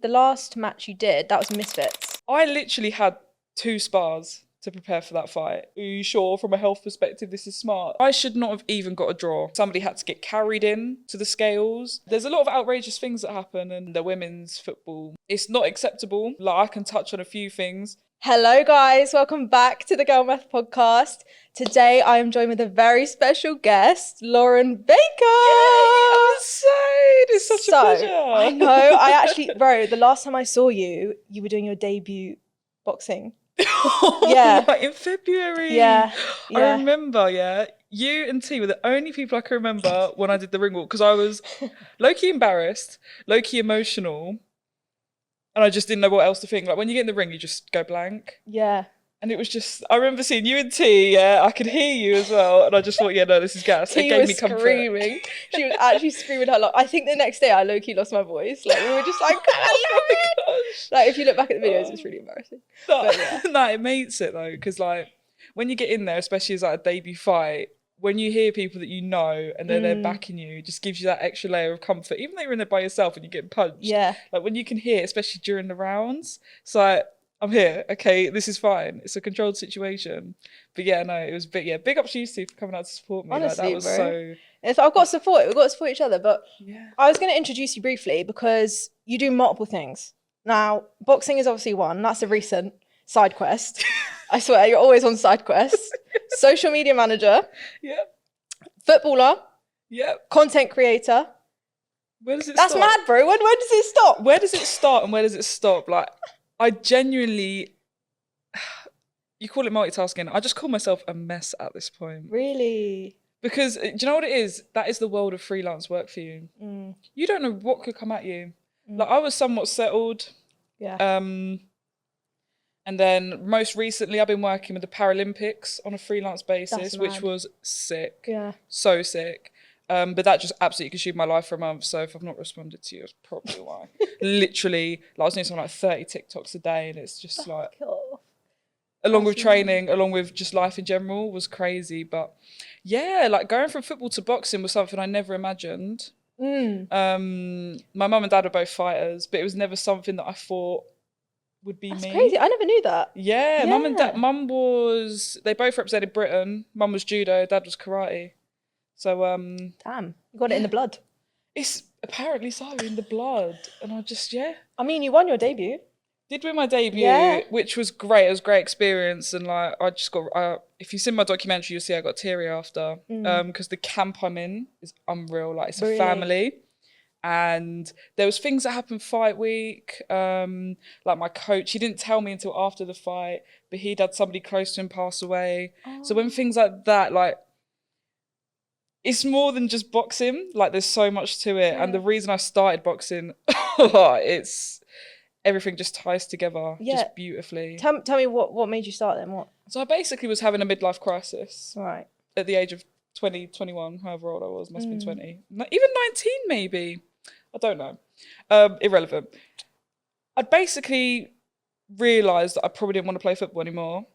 The last match you did, that was Misfits. I literally had 2 spars to prepare for that fight. Are you sure from a health perspective this is smart? I should not have even got a draw. Somebody had to get carried in to the scales. There's a lot of outrageous things that happen in the women's football. It's not acceptable. Like, I can touch on a few things. Hello guys, welcome back to the Girl Math podcast. Today I am joined with a very special guest, Lauren Baker. Yay, I'm excited. It's such a pleasure. I know, I actually, bro, the last time I saw you, you were doing your debut boxing. Yeah. Like in February. Yeah. I remember, you and T were the only people I can remember when I did the ring walk, because I was low-key embarrassed, low-key emotional, and I just didn't know what else to think. Like, when you get in the ring, you just go blank. Yeah. And it was just, I remember seeing you and T, I could hear you as well, and I just thought, no, this is gas. T it gave was me comfort. Screaming. She was actually screaming her lot. I think the next day I low-key lost my voice. Like, we were just like, oh my gosh. Like, if you look back at the videos, it's really embarrassing. No, it makes it though, because like, when you get in there, especially as like a debut fight, when you hear people that you know and they're there backing you, it just gives you that extra layer of comfort, even though you're in there by yourself and you're getting punched. Yeah. Like, when you can hear, especially during the rounds, it's like, I'm here, okay, this is fine. It's a controlled situation. But it was big. Big up to you two for coming out to support me. Honestly, like, that was bro. so... I've got to support. We've got to support each other. But yeah. I was going to introduce you briefly because you do multiple things. Now, boxing is obviously one. That's a recent side quest. I swear, you're always on side quests. Social media manager. Yeah. Footballer. Yeah. Content creator. Where does it stop? That's mad, bro. When does it stop? Where does it start and where does it stop? Like, I genuinely... You call it multitasking. I just call myself a mess at this point. Really? Because, do you know what it is? That is the world of freelance work for you. You don't know what could come at you. Like, I was somewhat settled. Yeah. And then most recently, I've been working with the Paralympics on a freelance basis, which was sick. Yeah. So sick. But that just absolutely consumed my life for a month. So if I've not responded to you, it's probably why. Literally, like, I was doing something like 30 TikToks a day, and it's just like... Along with training, along with just life in general, was crazy. But yeah, like, going from football to boxing was something I never imagined. My mum and dad were both fighters, but it was never something that I thought would be me. That's crazy. I never knew that. Yeah, mum and dad. They both represented Britain. Mum was judo, dad was karate. So damn, you got it in the blood. It's apparently so in the blood, and I just I mean, you won your debut. Did win my debut, which was great. It was a great experience, and like, I just got. If you've seen my documentary, you'll see I got teary after, because the camp I'm in is unreal. Like, it's a family, and there was things that happened fight week. Like, my coach, he didn't tell me until after the fight, but he'd had somebody close to him pass away. So when things like that, like, it's more than just boxing. Like, there's so much to it, and the reason I started boxing, it's. Everything just ties together just beautifully. Tell me what made you start then? What? So I basically was having a midlife crisis. Right. At the age of 20, 21, however old I was, must have been 20. Even 19 maybe. I don't know. Irrelevant. I'd basically realised that I probably didn't want to play football anymore.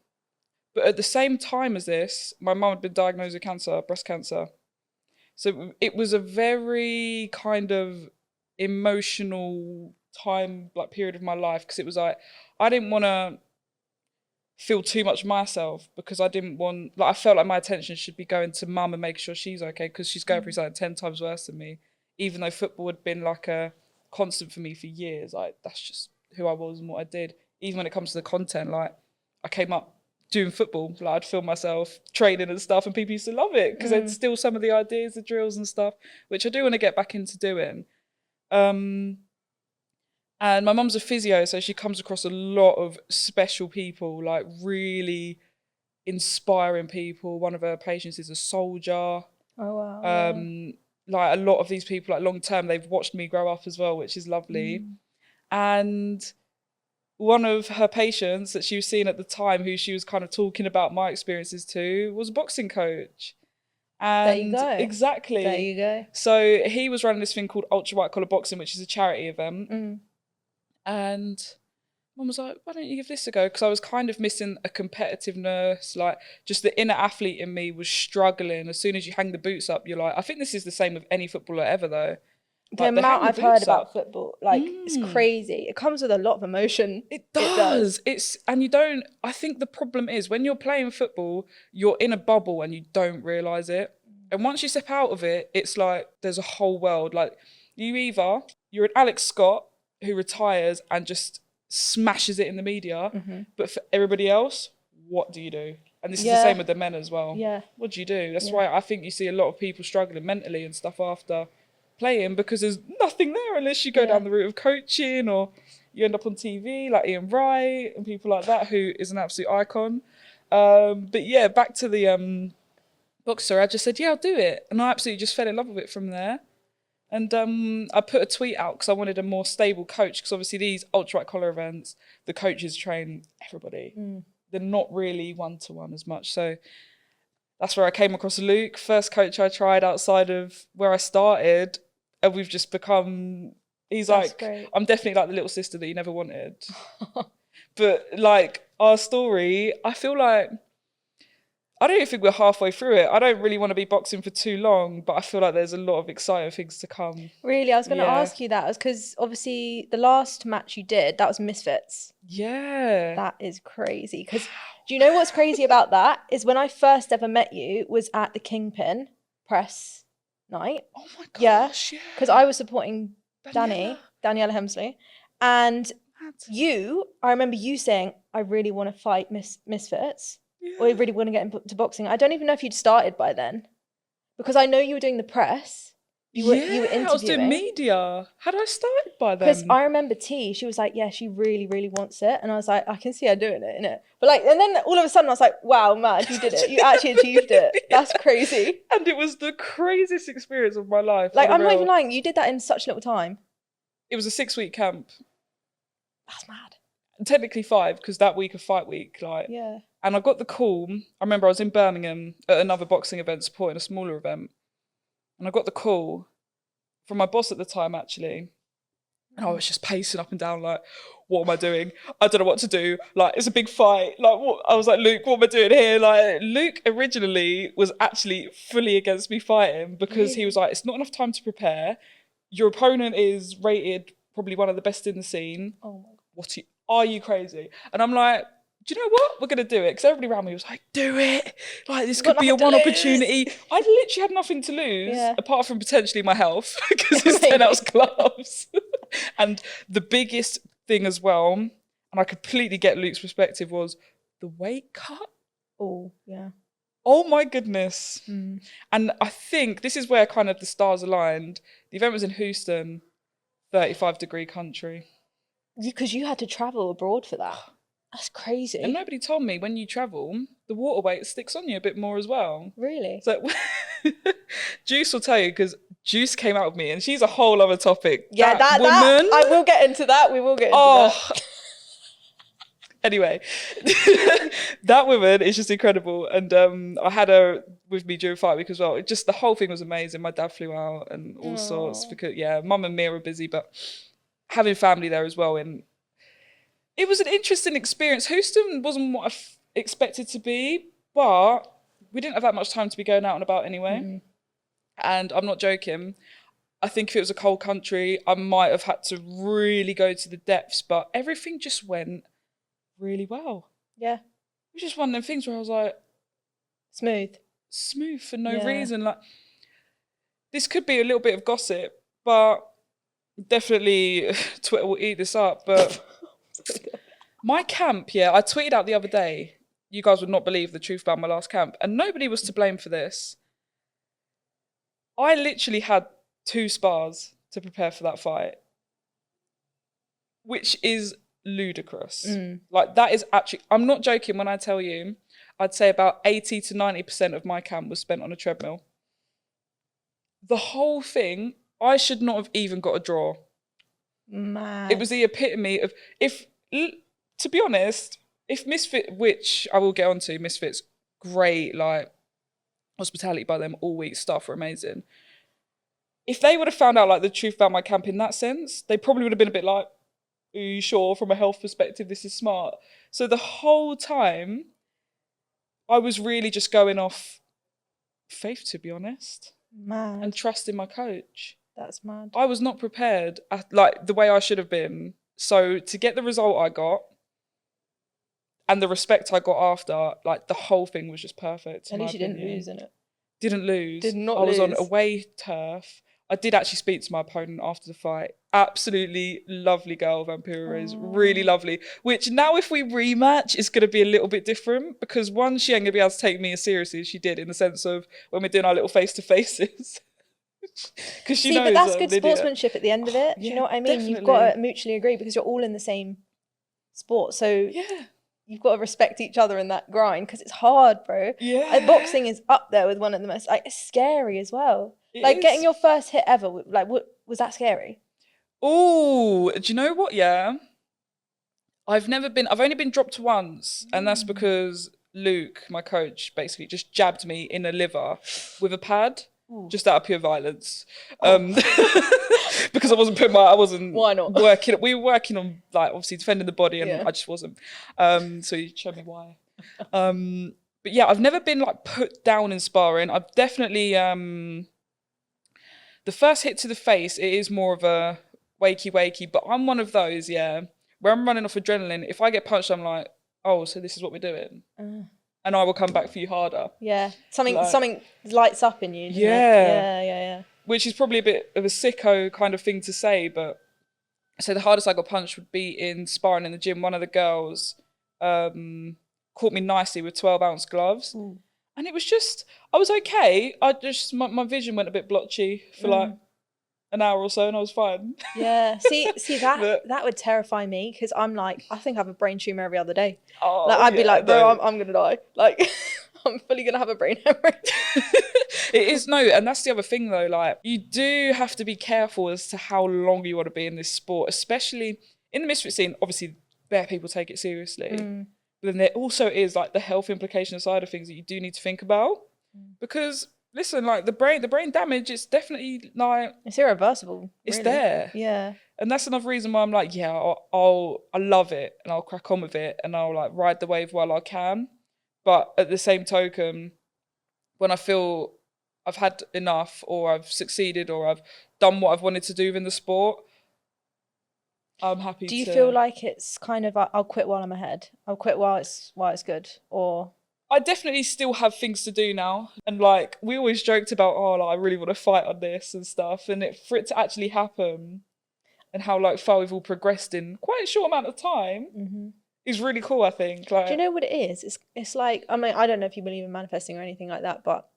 But at the same time as this, my mum had been diagnosed with cancer, breast cancer. So it was a very kind of emotional time, like, period of my life, because it was like, I didn't want to feel too much myself, because I didn't want, like, I felt like my attention should be going to mum and making sure she's okay, because she's going through something 10 times worse than me, even though football had been like a constant for me for years. Like, that's just who I was and what I did. Even when it comes to the content, like, I came up doing football, like, I'd film myself training and stuff, and people used to love it, because they'd steal some of the ideas, the drills and stuff, which I do want to get back into doing. And my mum's a physio, so she comes across a lot of special people, like really inspiring people. One of her patients is a soldier. Oh, wow. Like, a lot of these people, like, long term, they've watched me grow up as well, which is lovely. And one of her patients that she was seeing at the time, who she was kind of talking about my experiences to, was a boxing coach. And there you go. Exactly. There you go. So he was running this thing called Ultra White Collar Boxing, which is a charity event. And mum was like, why don't you give this a go? Because I was kind of missing a competitiveness, like, just the inner athlete in me was struggling. As soon as you hang the boots up, you're like, I think this is the same with any footballer ever though. The Like, they amount hang I've the heard boots about up. football, like, it's crazy. It comes with a lot of emotion. It does. And you don't, I think the problem is when you're playing football, you're in a bubble and you don't realise it. And once you step out of it, it's like there's a whole world. Like, you're an Alex Scott who retires and just smashes it in the media. But for everybody else, what do you do? And this is the same with the men as well. Yeah. What do you do? That's why I think you see a lot of people struggling mentally and stuff after playing, because there's nothing there unless you go down the route of coaching, or you end up on TV like Ian Wright and people like that, who is an absolute icon. But yeah, back to the boxer, I just said, yeah, I'll do it. And I absolutely just fell in love with it from there. And I put a tweet out because I wanted a more stable coach, because obviously these ultra white collar events, the coaches train everybody. They're not really one-to-one as much. So that's where I came across Luke, first coach I tried outside of where I started. And we've just become, he's That's like, great. I'm definitely like the little sister that you never wanted. But like our story, I feel like, I don't even think we're halfway through it. I don't really want to be boxing for too long, but I feel like there's a lot of exciting things to come. Really, I was going to ask you that, because obviously the last match you did, that was Misfits. Yeah. That is crazy. Because do you know what's crazy about that? Is when I first ever met you was at the Kingpin press night. Oh my gosh, yeah. Because I was supporting Daniela Hemsley. And I remember you saying, I really want to fight Misfits. Or you really want to get into boxing. I don't even know if you'd started by then, because I know you were doing the press. You were interviewing. I was doing media. Had I started by then? Because I remember she was like, yeah, she really, really wants it. And I was like, I can see her doing it, innit? But like, and then all of a sudden I was like, wow, man, you did it. You actually achieved it. That's crazy. And it was the craziest experience of my life. Like, I'm not even lying. You did that in such little time. It was a 6-week camp. That's mad. Technically 5, because that week of fight week, like. Yeah. And I got the call. I remember I was in Birmingham at another boxing event supporting a smaller event. And I got the call from my boss at the time, actually. And I was just pacing up and down like, what am I doing? I don't know what to do. Like, it's a big fight. Like, what? I was like, Luke, what am I doing here? Like, Luke originally was actually fully against me fighting, because he was like, it's not enough time to prepare. Your opponent is rated probably one of the best in the scene. Oh my God. Are you crazy? And I'm like, do you know what? We're going to do it. Because everybody around me was like, do it. Like, this could be a one opportunity. I literally had nothing to lose, apart from potentially my health, because it's 10 ounce gloves. And the biggest thing as well, and I completely get Luke's perspective, was the weight cut. Oh, yeah. Oh my goodness. And I think this is where kind of the stars aligned. The event was in Houston, 35-degree country. Because you had to travel abroad for that. That's crazy. And nobody told me when you travel, the water weight sticks on you a bit more as well. Really? So Juice will tell you, because Juice came out with me, and she's a whole other topic. Yeah, that woman. I will get into that. We will get into that. Anyway, that woman is just incredible. And I had her with me during fight week as well. Just the whole thing was amazing. My dad flew out and all sorts, because mum and Mia were busy, but having family there as well. And it was an interesting experience. Houston wasn't what I expected to be, but we didn't have that much time to be going out and about anyway. And I'm not joking. I think if it was a cold country, I might have had to really go to the depths, but everything just went really well. Yeah. It was just one of them things where I was like, smooth for no reason. Like, this could be a little bit of gossip, but definitely Twitter will eat this up. But my camp, I tweeted out the other day, you guys would not believe the truth about my last camp, and nobody was to blame for this. I literally had 2 spars to prepare for that fight, which is ludicrous. Like, that is actually, I'm not joking when I tell you, I'd say about 80 to 90% of my camp was spent on a treadmill. The whole thing, I should not have even got a draw. Mad. It was the epitome of, to be honest, if Misfits, which I will get onto, Misfits, great, like, hospitality by them all week, staff were amazing. If they would have found out like the truth about my camp in that sense, they probably would have been a bit like, are you sure from a health perspective this is smart? So the whole time, I was really just going off faith, to be honest. Mad. And trusting my coach. That's mad. I was not prepared, like the way I should have been. So to get the result I got and the respect I got after, like the whole thing was just perfect. At least you didn't lose in it. Didn't lose. Did not I was lose. on away turf. I did actually speak to my opponent after the fight. Absolutely lovely girl, Vampira is. Really lovely. Which now if we rematch, it's going to be a little bit different because one, she ain't going to be able to take me as seriously as she did in the sense of when we're doing our little face-to-faces. Because she knows but that's good idiot. sportsmanship at the end of it. Do you know what I mean? Definitely. You've got to mutually agree because you're all in the same sport. So you've got to respect each other in that grind because it's hard, bro. Yeah. Boxing is up there with one of the most, like, it's scary as well. Getting your first hit ever, like, was that scary? Oh, do you know what? Yeah. I've only been dropped once, and that's because Luke, my coach, basically just jabbed me in the liver with a pad, just out of pure violence. Because I wasn't Why not? working. We were working on, like, obviously defending the body, and I just wasn't. So you showed me why. But yeah, I've never been like put down in sparring. I've definitely the first hit to the face, it is more of a wakey, but I'm one of those, where I'm running off adrenaline. If I get punched, I'm like, oh, so this is what we're doing. And I will come back for you harder. Yeah. Something lights up in you. Yeah. Which is probably a bit of a sicko kind of thing to say, but so the hardest I got punched would be in sparring in the gym. One of the girls caught me nicely with 12-ounce gloves. And it was just, I was okay. My vision went a bit blotchy for like an hour or so and I was fine. Yeah. See that would terrify me because I'm like, I think I have a brain tumor every other day. I'd be like, bro, I'm going to die. Like, I'm fully going to have a brain hemorrhage. It is, no, and that's the other thing though, like, you do have to be careful as to how long you want to be in this sport, especially in the Misfit scene. Obviously, bare people take it seriously. But then there also is like the health implication side of things that you do need to think about. Because listen, like the brain damage, it's definitely like, it's irreversible. It's really. there. Yeah. And that's another reason why I'm like, I love it and I'll crack on with it and I'll like ride the wave while I can. But at the same token, when I feel I've had enough or I've succeeded or I've done what I've wanted to do within the sport, I'm happy to... Do you feel like it's kind of, I'll quit while I'm ahead? I'll quit while it's good? Or... I definitely still have things to do now. And like, we always joked about, I really want to fight on this and stuff. And for it to actually happen and how like far we've all progressed in quite a short amount of time is really cool, I think. Like, do you know what it is? It's like, I mean, I don't know if you believe in manifesting or anything like that, but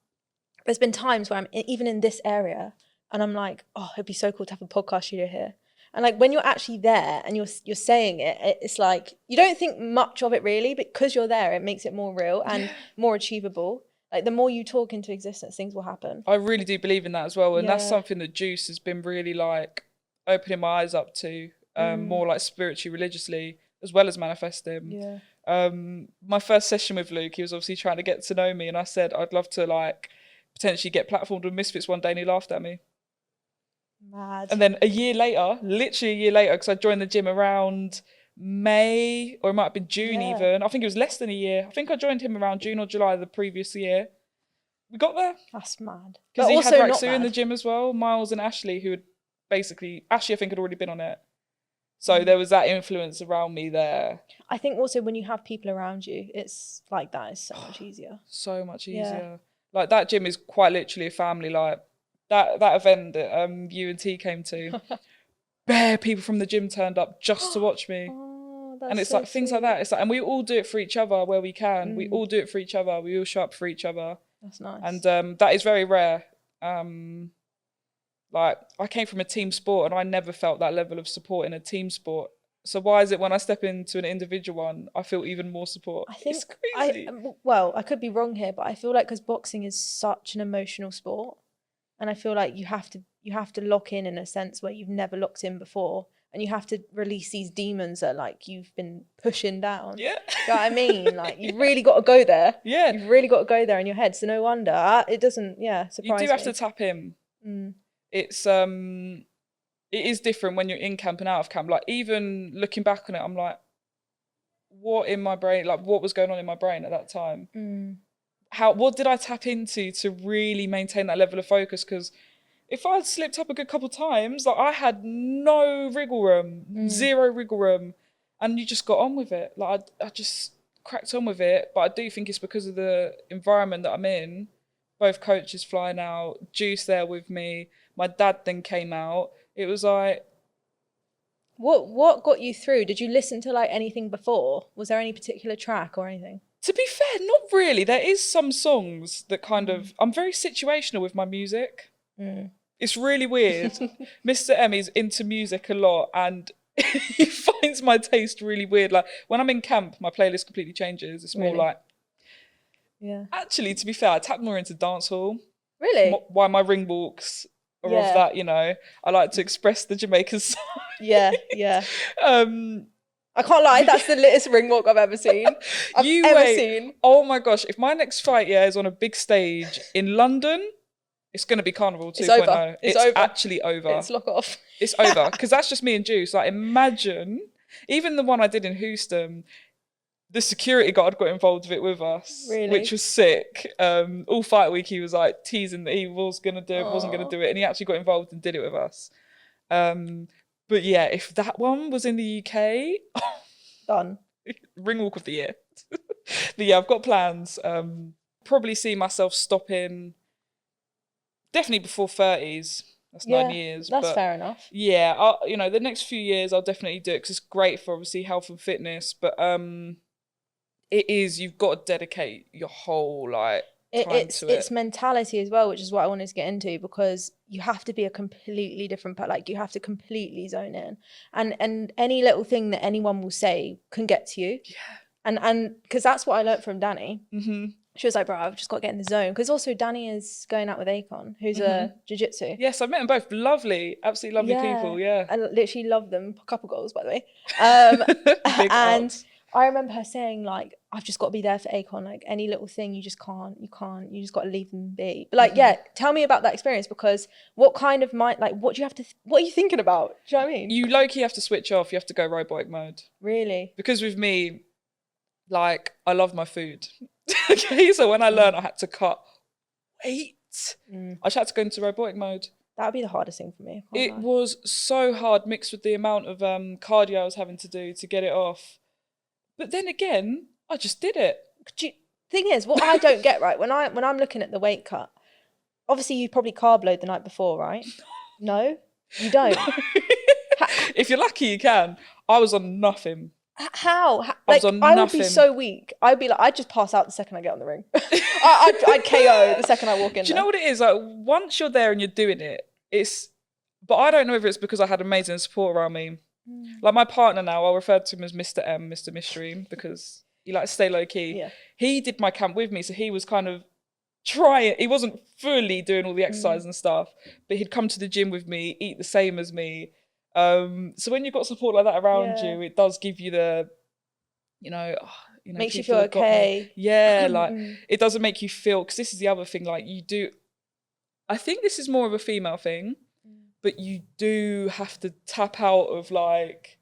there's been times where I'm even in this area and I'm like, oh, it'd be so cool to have a podcast studio here. And like when you're actually there and you're saying it, it's like you don't think much of it really, but because you're there, it makes it more real and more achievable. Like the more you talk into existence, things will happen. I really do believe in that as well. And that's something that Juice has been really like opening my eyes up to, more like spiritually, religiously, as well as manifesting. Yeah. My first session with Luke, he was obviously trying to get to know me and I said, I'd love to like potentially get platformed with Misfits one day, and he laughed at me. Mad. And then literally a year later, because I joined the gym around May, or it might have been June even. I think it was less than a year. I think I joined him around June or July the previous year. We got there. That's mad. Because he had Raxu in the gym as well, Miles and Ashley, who had Ashley I think had already been on it. So there was that influence around me there. I think also when you have people around you, it's like that is so much easier. So much easier. Yeah. Like that gym is quite literally a family. Like that event that you and T came to, bare people from the gym turned up just to watch me. And it's so like things like that. It's like, and we all do it for each other where we can. We all do it for each other. We all show up for each other. That's nice. And that is very rare. Like I came from a team sport and I never felt that level of support in a team sport. So why is it when I step into an individual one, I feel even more support? I think it's crazy. I could be wrong here, but I feel like because boxing is such an emotional sport, and I feel like you have to lock in a sense where you've never locked in before, and you have to release these demons that like you've been pushing down. Yeah. Do you know what I mean? Like you've really got to go there. Yeah. You've really got to go there in your head. So no wonder it doesn't. Yeah. Surprise You do have to tap in. It's it is different when you're in camp and out of camp. Like even looking back on it, I'm like, what in my brain? Like what was going on in my brain at that time? What did I tap into to really maintain that level of focus? Because if I slipped up a good couple times, like I had no wriggle room, zero wriggle room, and you just got on with it. Like I just cracked on with it. But I do think it's because of the environment that I'm in. Both coaches flying out, Juice there with me. My dad then came out. It was like, what got you through? Did you listen to like anything before? Was there any particular track or anything? to be fair, not really. There is some songs that kind of, I'm very situational with my music. It's really weird. Mr. M is into music a lot, and he finds my taste really weird. Like when I'm in camp, my playlist completely changes. It's more like, actually, to be fair, I tap more into dancehall. Really? Why my ring walks are of that, you know. I like to express the Jamaican side. Yeah. I can't lie, that's the littest ring walk I've ever seen. I've ever seen. Oh my gosh, if my next fight, is on a big stage in London, it's going to be Carnival 2.0. It's over. It's over. Actually over. It's lock off. It's over. Because that's just me and Juice. Like, imagine, even the one I did in Houston, the security guard got involved with us, which was sick. All fight week, he was like teasing that he was going to do it, wasn't going to do it. And he actually got involved and did it with us. But yeah, if that one was in the UK, done. Ring walk of the year. But yeah, I've got plans. Probably see myself stopping definitely before 30s. That's 9 years. That's fair enough. Yeah, the next few years I'll definitely do it because it's great for obviously health and fitness. But you've got to dedicate your whole time to it. It's mentality as well, which is what I wanted to get into, because you have to be a completely different like you have to completely zone in, and any little thing that anyone will say can get to you. And because that's what I learned from Danny. She was like, bro, I've just got to get in the zone. Because also Danny is going out with Akon, who's a jiu-jitsu. Yes, I've met them both. Lovely, absolutely lovely people, I literally love them. A couple goals, by the way. And I remember her saying, like, I've just got to be there for Akon. Like, any little thing, you just can't. You just got to leave them be. But, like, tell me about that experience, because what kind of what do you have to, what are you thinking about? Do you know what I mean? You low-key have to switch off. You have to go robotic mode. Really? Because with me, like, I love my food. Okay, so when I learned I had to cut weight, I just had to go into robotic mode. That would be the hardest thing for me. It was so hard, mixed with the amount of cardio I was having to do to get it off. But then again, I just did it. Thing is, what I don't get, right, when I'm looking at the weight cut, obviously you probably carb load the night before, right? No, you don't. If you're lucky, you can. I was on nothing. How? Like, I would be so weak. I'd be like, I'd just pass out the second I get on the ring. I'd KO the second I walk in. Do you know what it is? Like, once you're there and you're doing it, but I don't know if it's because I had amazing support around me. Like my partner now, I'll refer to him as Mr. M, Mr. Mystery, because he likes to stay low key. Yeah. He did my camp with me, so he was kind of trying. He wasn't fully doing all the exercise and stuff, but he'd come to the gym with me, eat the same as me. So when you've got support like that around you, it does give you the, makes you feel okay. Yeah, like it doesn't make you feel, because this is the other thing, like I think this is more of a female thing, but you do have to tap out of like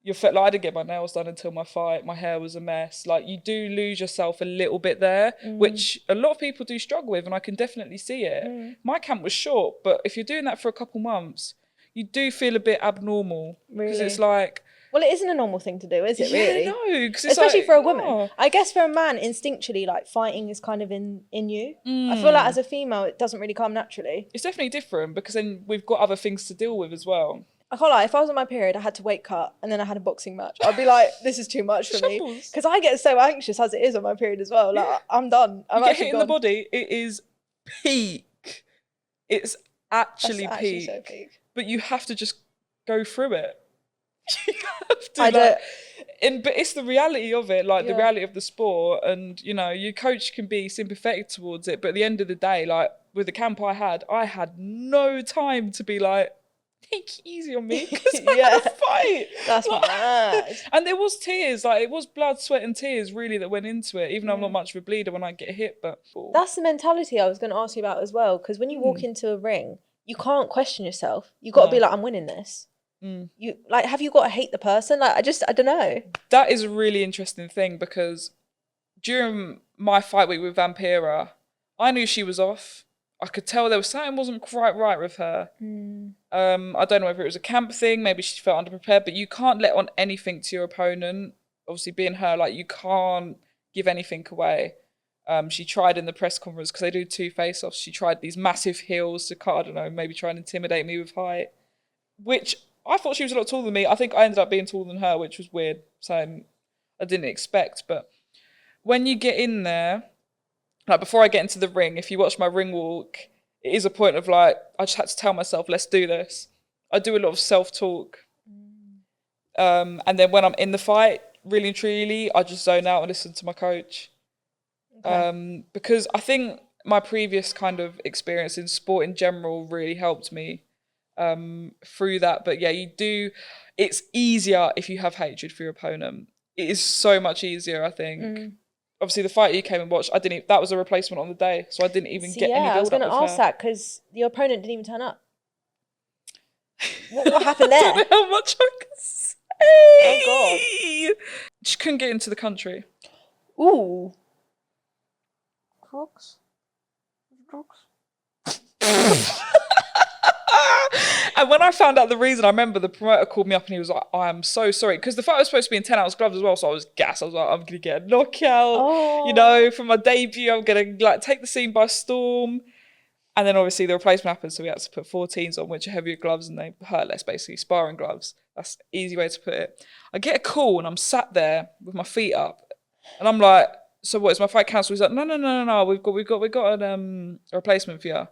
your like I didn't get my nails done until my fight. My hair was a mess. Like you do lose yourself a little bit there, which a lot of people do struggle with, and I can definitely see it. My camp was short, but if you're doing that for a couple months, you do feel a bit abnormal. Because it's like... Well, it isn't a normal thing to do, is it, really? No, because especially for a woman. I guess for a man, instinctually, like, fighting is kind of in you. I feel like as a female, it doesn't really come naturally. It's definitely different, because then we've got other things to deal with as well. I can't lie, if I was on my period, I had to weight cut, and then I had a boxing match, I'd be like, this is too much for me. Because I get so anxious as it is on my period as well. Like, I'm done. I'm actually hit in the body, it is peak. It's actually peak. So peak. But you have to just go through it. You have to, but it's the reality of it, like the reality of the sport, and your coach can be sympathetic towards it, but at the end of the day, like with the camp I had no time to be like, take it easy on me, because I had a fight. That's mad. And there was tears, like it was blood, sweat and tears really that went into it, even though I'm not much of a bleeder when I get hit. But that's the mentality I was going to ask you about as well, because when you walk into a ring, you can't question yourself. You got to be like, I'm winning this. You like, have you got to hate the person? Like, I don't know. That is a really interesting thing, because during my fight week with Vampira, I knew she was off. I could tell there was something wasn't quite right with her. I don't know whether it was a camp thing, maybe she felt underprepared, but you can't let on anything to your opponent. Obviously, being her, like, you can't give anything away. She tried in the press conference, because they do 2 face-offs, she tried these massive heels to cut, I don't know, maybe try and intimidate me with height, which I thought she was a lot taller than me. I think I ended up being taller than her, which was weird, so I didn't expect. But when you get in there, like before I get into the ring, if you watch my ring walk, it is a point of like, I just had to tell myself, let's do this. I do a lot of self-talk. And then when I'm in the fight, really and truly, I just zone out and listen to my coach. Okay. Because I think my previous kind of experience in sport in general really helped me through that. But yeah, it's easier if you have hatred for your opponent. It is so much easier, I think. Obviously, the fight you came and watched, that was a replacement on the day, so I didn't even get any build-up with her. I was going to ask that, because your opponent didn't even turn up. What happened there? I don't know how much I can say. Oh, God. She couldn't get into the country. Ooh. Drugs. And when I found out the reason, I remember the promoter called me up and he was like, I am so sorry. Because the fight was supposed to be in 10-ounce gloves as well, so I was gassed. I was like, I'm going to get a knockout. You know, for my debut, I'm going to like take the scene by storm. And then obviously the replacement happened, so we had to put 14s on, which are heavier gloves and they hurt less, basically, sparring gloves. That's an easy way to put it. I get a call and I'm sat there with my feet up. And I'm like, so what, is my fight cancelled? He's like, no, we've got a replacement for you.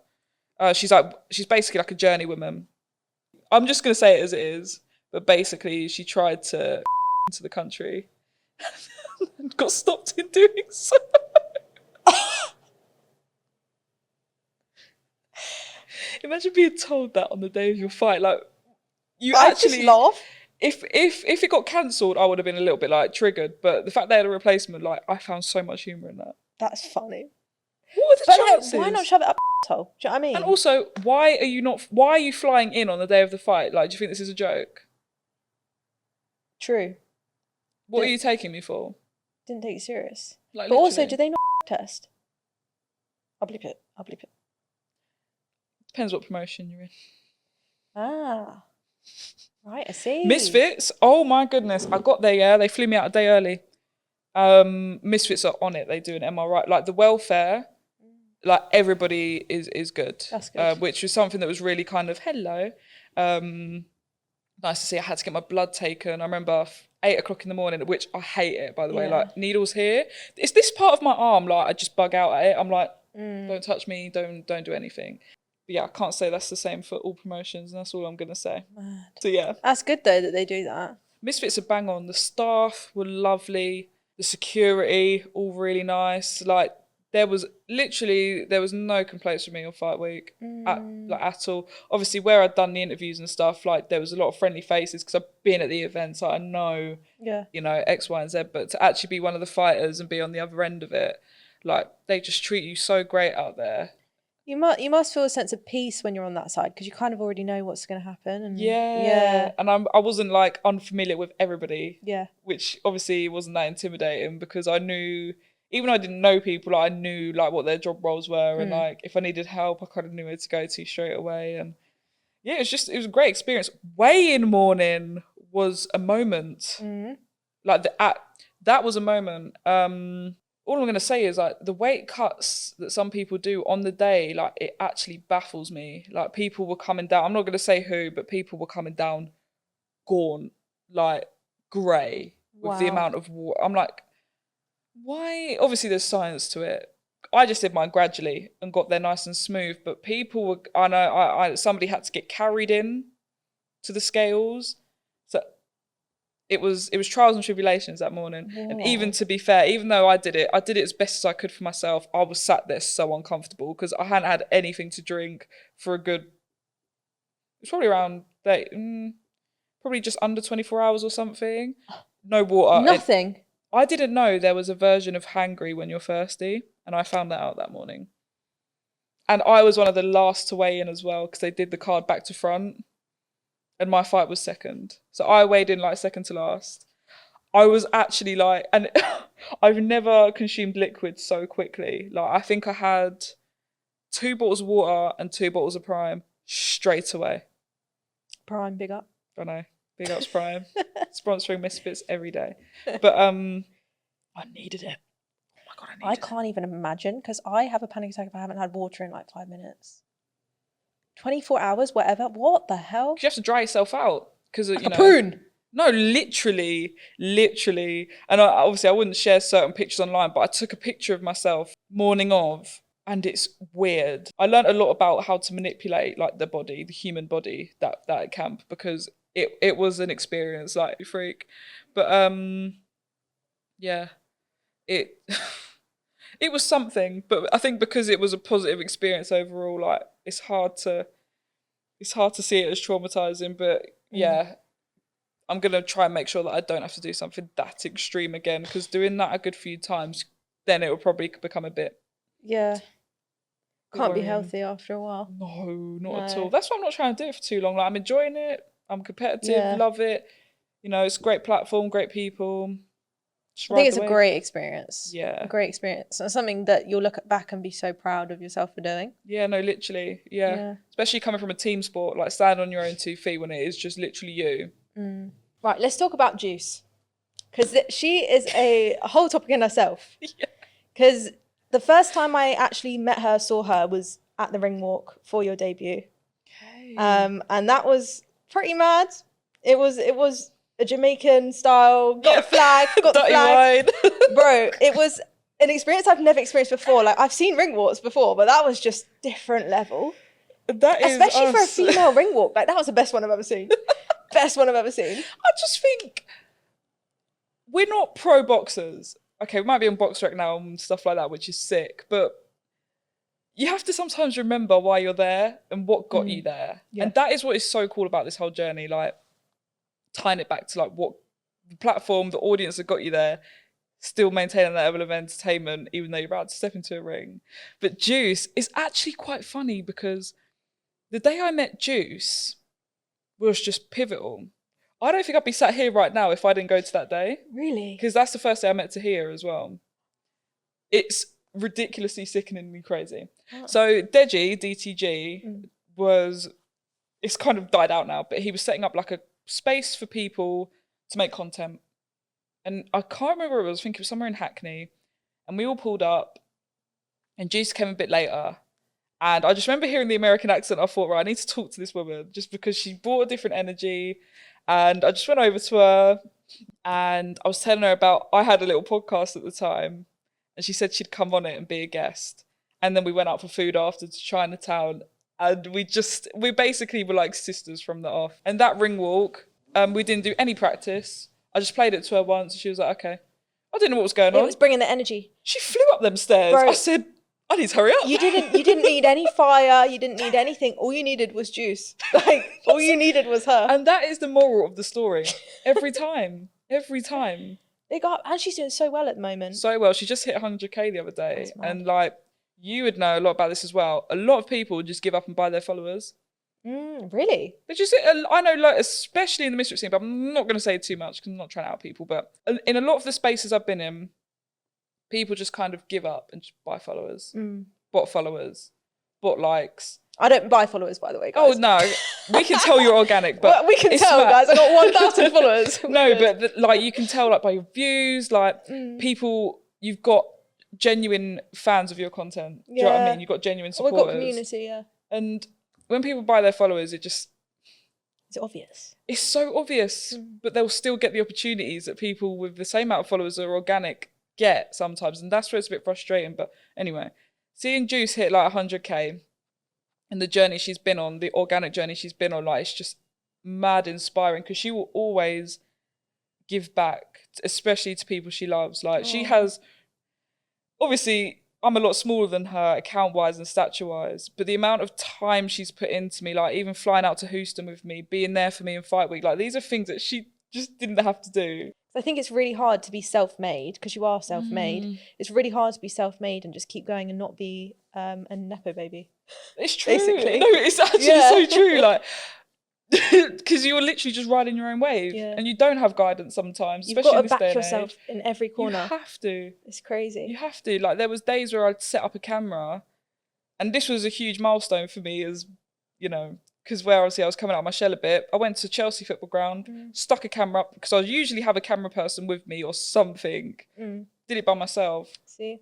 She's basically like a journeywoman. I'm just going to say it as it is, but basically she tried to into the country and got stopped in doing so. Imagine being told that on the day of your fight. Like, I just laugh. If it got cancelled, I would have been a little bit like triggered. But the fact they had a replacement, like, I found so much humour in that. That's funny. What are the chances? Why not shove it up asshole? Do you know what I mean? And also, why are you flying in on the day of the fight? Like, do you think this is a joke? True. What are you taking me for? Didn't take you serious. Like, but literally. Also, do they not test? I'll bleep it. Depends what promotion you're in. Ah. Right, I see. Misfits, oh my goodness. I got there, yeah. They flew me out a day early. Misfits are on it. They do an MRI. Like, the welfare, like, everybody is good. That's good. Which was something that was really kind of, hello. Nice to see. I had to get my blood taken. I remember 8 o'clock in the morning, which I hate it, by the way. Like, needles here. It's this part of my arm, like, I just bug out at it. I'm like, don't touch me, don't do anything. But yeah, I can't say that's the same for all promotions, and that's all I'm going to say. Mad. So yeah. That's good, though, that they do that. Misfits are bang on. The staff were lovely. The security, all really nice. Like, there was no complaints from me on fight week at all. Obviously, where I'd done the interviews and stuff, like, there was a lot of friendly faces because I've been at the events. Like, I know, you know, X, Y, and Z. But to actually be one of the fighters and be on the other end of it, like, they just treat you so great out there. You must feel a sense of peace when you're on that side because you kind of already know what's going to happen. And And I wasn't like unfamiliar with everybody. Yeah. Which obviously wasn't that intimidating because I knew, even though I didn't know people, I knew like what their job roles were and like if I needed help, I kind of knew where to go to straight away. And yeah, it was a great experience. Weigh-in morning was a moment. Like that was a moment. All I'm going to say is, like, the weight cuts that some people do on the day, like, it actually baffles me. Like, people were coming down. I'm not going to say who, but people were coming down gaunt, like, grey with the amount of water. I'm like, why? Obviously, there's science to it. I just did mine gradually and got there nice and smooth. But people were, I know, somebody had to get carried in to the scales. So it was trials and tribulations that morning. Whoa. And even to be fair, even though I did it as best as I could for myself. I was sat there so uncomfortable because I hadn't had anything to drink for a good, it's probably around, probably just under 24 hours or something. No water. Nothing. I didn't know there was a version of hangry when you're thirsty. And I found that out that morning. And I was one of the last to weigh in as well because they did the card back to front. And my fight was second. So I weighed in like second to last. I was actually like, and I've never consumed liquid so quickly. Like, I think I had 2 bottles of water and 2 bottles of Prime straight away. Prime, big up. I know. Big ups Prime. Sponsoring Misfits every day. But I needed it. Oh my God, I needed it. I can't even imagine, because I have a panic attack if I haven't had water in like 5 minutes. 24 hours, whatever. What the hell? You have to dry yourself out. Like a prune. No, literally. And obviously I wouldn't share certain pictures online, but I took a picture of myself morning of, and it's weird. I learned a lot about how to manipulate like the body, the human body, that at camp, because it was an experience, like freak. But yeah, it it was something. But I think because it was a positive experience overall, like it's hard to see it as traumatizing. But yeah, I'm gonna try and make sure that I don't have to do something that extreme again, because doing that a good few times, then it will probably become a bit. Yeah. Can't be healthy after a while. No, not at all. That's why I'm not trying to do it for too long. Like, I'm enjoying it. I'm competitive, love it. You know, it's a great platform, great people. I think it's a great experience. Yeah. A great experience. And something that you'll look back and be so proud of yourself for doing. Yeah, no, literally. Yeah. Especially coming from a team sport, like standing on your own 2 feet when it is just literally you. Right, let's talk about Juice. Because she is a whole topic in herself. Because the first time I actually met her, saw her, was at the ring walk for your debut. Okay. And that was pretty mad. It was a Jamaican style, got the flag. Bro, it was an experience I've never experienced before. Like, I've seen ring walks before, but that was just different level. That is especially for a female ring walk. Like, that was the best one I've ever seen. Best one I've ever seen. I just think we're not pro boxers. Okay, we might be on Box Rec now and stuff like that, which is sick, but you have to sometimes remember why you're there and what got you there. Yeah. And that is what is so cool about this whole journey, like tying it back to like what the platform, the audience that got you there, still maintaining that level of entertainment, even though you're about to step into a ring. But Juice is actually quite funny, because the day I met Juice was just pivotal. I don't think I'd be sat here right now if I didn't go to that day. Really? Because that's the first day I met Tahir as well. It's ridiculously sickeningly crazy. Oh. So Deji, DTG, it's kind of died out now, but he was setting up like a space for people to make content. And I can't remember where it was. I think it was somewhere in Hackney. And we all pulled up, and Juice came a bit later. And I just remember hearing the American accent. I thought, right, I need to talk to this woman, just because she brought a different energy. And I just went over to her, and I was telling her about, I had a little podcast at the time, and she said she'd come on it and be a guest. And then we went out for food after to Chinatown, and we basically were like sisters from the off. And that ring walk, we didn't do any practice. I just played it to her once, and she was like, okay. I didn't know what was going on. It was bringing the energy. She flew up them stairs. Bro, I said, I need to hurry up. You didn't need any fire. You didn't need anything. All you needed was Juice. Like, all you needed was her. And that is the moral of the story. Every time. And she's doing so well at the moment. So well. She just hit 100K the other day. And like, you would know a lot about this as well. A lot of people just give up and buy their followers. Really? They just, I know, like, especially in the Misfits scene, but I'm not going to say too much because I'm not trying to out people. But in a lot of the spaces I've been in, people just kind of give up and just buy followers, bot followers, bot likes. I don't buy followers, by the way, guys. Oh, no. We can tell you're organic, but... Well, we can tell, guys. I got 1,000 followers. No, but like, you can tell like by your views, like people, you've got genuine fans of your content. Do you know what I mean? You've got genuine supporters. We've got community, yeah. And when people buy their followers, it's obvious. It's so obvious, but they'll still get the opportunities that people with the same amount of followers that are organic get sometimes, and that's where it's a bit frustrating. But anyway, seeing Juice hit like 100K and the journey she's been on, the organic journey she's been on, like, it's just mad inspiring, because she will always give back, especially to people she loves. Like, she has, obviously, I'm a lot smaller than her account-wise and stature-wise, but the amount of time she's put into me, like even flying out to Houston with me, being there for me in fight week, like these are things that she just didn't have to do. I think it's really hard to be self-made, because you are self-made. It's really hard to be self-made and just keep going and not be a nepo baby. It's true. Basically. No, it's actually so true. Like, because you're literally just riding your own wave, and you don't have guidance sometimes. You've especially got to in this back day and yourself age. in every corner. You have to. It's crazy. You have to. Like, there was days where I'd set up a camera And this was a huge milestone for me as, you know, because where obviously I was coming out of my shell a bit. I went to Chelsea football ground, stuck a camera up because I usually have a camera person with me or something. Did it by myself. See?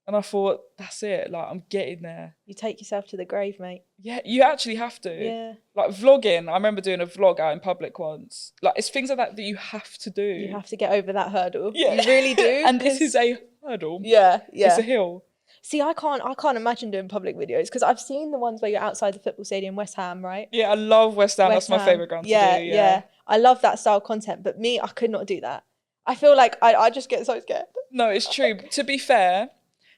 And I thought, that's it. Like, I'm getting there. You take yourself to the grave, mate. Yeah, you actually have to. Yeah. Like, vlogging, I remember doing a vlog out in public once. Like, it's things like that that you have to do. You have to get over that hurdle. Yeah. You really do. And this is a hurdle. Yeah. It's a hill. See, I can't imagine doing public videos because I've seen the ones where you're outside the football stadium, West Ham, right? Yeah, I love West Ham. That's my favourite ground to do. Yeah. I love that style of content, but me, I could not do that. I feel like I just get so scared. No, it's true. To be fair,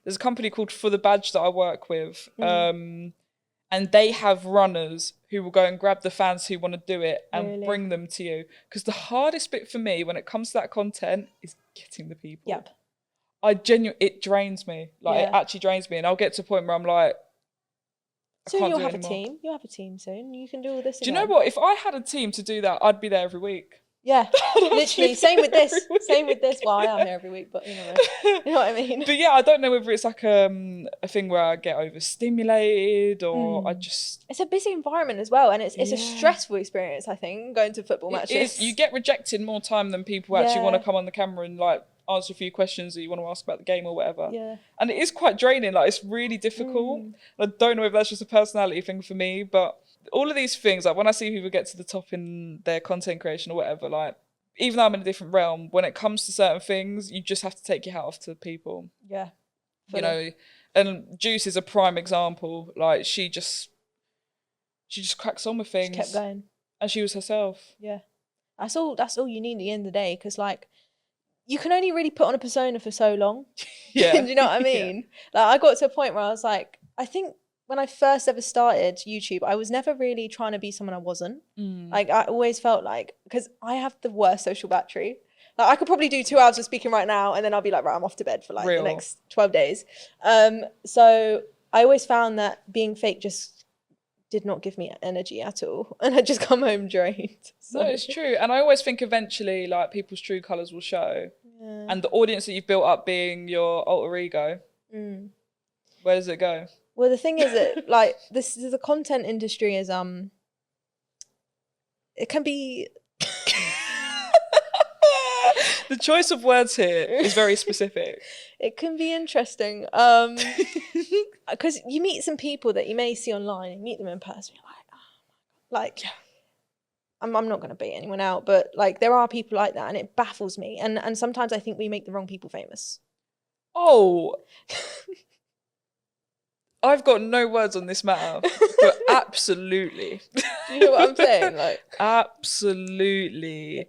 there's a company called For The Badge that I work with, and they have runners who will go and grab the fans who want to do it and bring them to you. Because the hardest bit for me when it comes to that content is getting the people. Yep. It drains me. Like, it actually drains me. And I'll get to a point where I'm like, soon you'll have a team. You'll have a team soon. You can do all this again. Do you know what? If I had a team to do that, I'd be there every week. Yeah, literally. Same with this. Same with this. Well, I am here every week, but you know what I mean. But yeah, I don't know whether it's like a thing where I get overstimulated or I just... It's a busy environment as well, and it's a stressful experience, I think, going to football matches. You get rejected more time than people actually want to come on the camera and like answer a few questions that you want to ask about the game or whatever. Yeah. And it is quite draining. Like, it's really difficult. I don't know if that's just a personality thing for me, but all of these things, like when I see people get to the top in their content creation or whatever, like, even though I'm in a different realm, when it comes to certain things, you just have to take your hat off to people. Yeah. You know, and Juice is a prime example. Like, she just cracks on with things. She kept going. And she was herself. Yeah. That's all you need at the end of the day, because like, you can only really put on a persona for so long. Yeah. Do you know what I mean? Like, I got to a point where I was like, I think when I first ever started YouTube, I was never really trying to be someone I wasn't. Like, I always felt like, because I have the worst social battery. Like, I could probably do 2 hours of speaking right now, and then I'll be like, right, I'm off to bed for like the next 12 days. So I always found that being fake just did not give me energy at all, and I just come home drained. So. No, it's true. And I always think eventually, like, people's true colours will show. And the audience that you've built up being your alter ego, where does it go? Well, the thing is that, like, the content industry is it can be... The choice of words here is very specific. It can be interesting. Because you meet some people that you may see online and meet them in person. You're like, oh my God. Like, I'm not going to bait anyone out, but like, there are people like that, and it baffles me. And sometimes I think we make the wrong people famous. Oh, I've got no words on this matter, but absolutely. Do you know what I'm saying? Like, absolutely.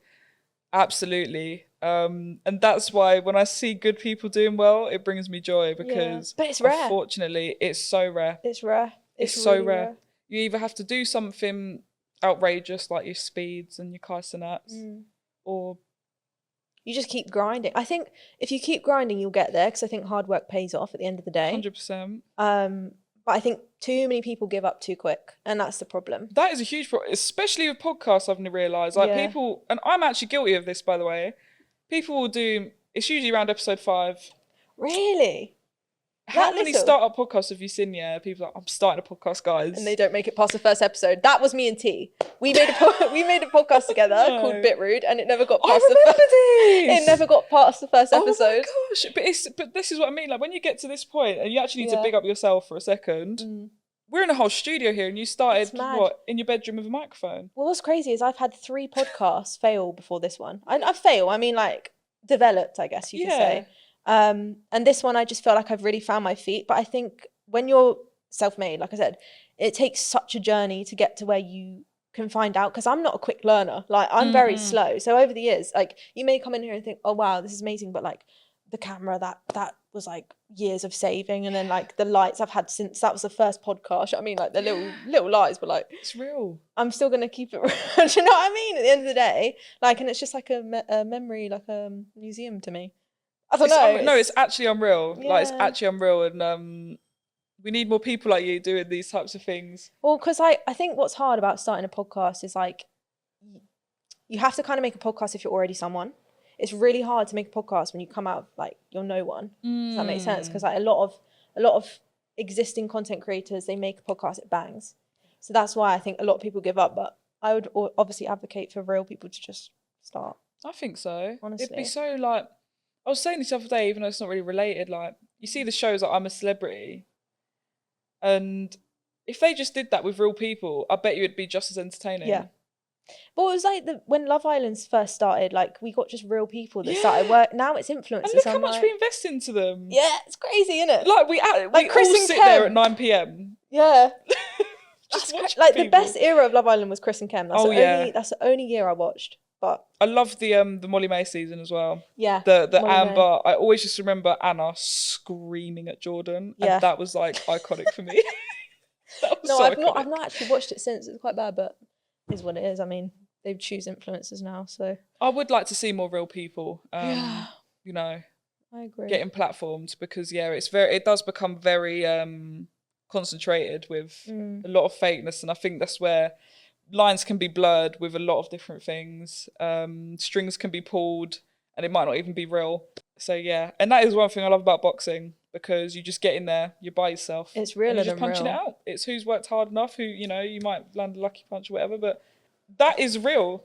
And that's why when I see good people doing well, it brings me joy, because but it's rare. Unfortunately, it's so rare. It's rare. It's so really rare. You either have to do something outrageous like your speeds and your Kaisenats, or you just keep grinding. I think if you keep grinding, you'll get there, because I think hard work pays off at the end of the day. 100%. But I think too many people give up too quick, and that's the problem. That is a huge problem, especially with podcasts. I've realised, like, people, and I'm actually guilty of this, by the way. People will do. It's usually around episode 5. Really? How many start-up podcasts have you seen? Yeah, people are like, I'm starting a podcast, guys, and they don't make it past the first episode. That was me and T. We made a podcast together called Bit Rude, and it never got past It never got past the first episode. Oh my gosh! But this is what I mean. Like, when you get to this point, and you actually need to big up yourself for a second. We're in a whole studio here, and you started what, in your bedroom with a microphone? Well, what's crazy is I've had 3 podcasts fail before this one. I fail. I mean, like, developed, I guess you could say. And this one, I just feel like I've really found my feet. But I think when you're self-made, like I said, it takes such a journey to get to where you can find out, because I'm not a quick learner. Like, I'm very slow. So over the years, like, you may come in here and think, oh wow, this is amazing, but like, the camera, that was like years of saving, and then like the lights I've had since that was the first podcast. I mean, like, the little lights, but like, it's real. I'm still gonna keep it real. Do you know what I mean? At the end of the day, like, and it's just like a memory, like a museum to me. I don't know. No, it's actually unreal. Yeah. Like, it's actually unreal, and we need more people like you doing these types of things. Well, because I think what's hard about starting a podcast is, like, you have to kind of make a podcast if you're already someone. It's really hard to make a podcast when you come out of, like, you're no one. Does that make sense? Because like a lot of existing content creators, they make a podcast, it bangs. So that's why I think a lot of people give up. But I would obviously advocate for real people to just start. I think so. Honestly. It'd be so like, I was saying this the other day, even though it's not really related, like, you see the shows like I'm a Celebrity, and if they just did that with real people, I bet you it'd be just as entertaining. Yeah. But it was like when Love Island's first started, like we got just real people that started work. Now it's influencers. And look how much we invest into them. Yeah, it's crazy, isn't it? Like we Chris all and sit Ken. there at 9 p.m. Yeah. Just Like watching the best era of Love Island was Chris and Ken. That's the only year I watched. But I love the Molly May season as well. Yeah. The Amber. I always just remember Anna screaming at Jordan. Yeah. And that was like iconic for me. I've not actually watched it since. It's quite bad, but it is what it is. I mean, they choose influencers now, so I would like to see more real people. You know, I agree. Getting platformed, because it does become very concentrated with a lot of fakeness, and I think that's where lines can be blurred with a lot of different things. Strings can be pulled and it might not even be real. So yeah, and that is one thing I love about boxing, because you just get in there, you're by yourself. It's real, and you're just punching it out. It's who's worked hard enough, who, you know, you might land a lucky punch or whatever, but that is real.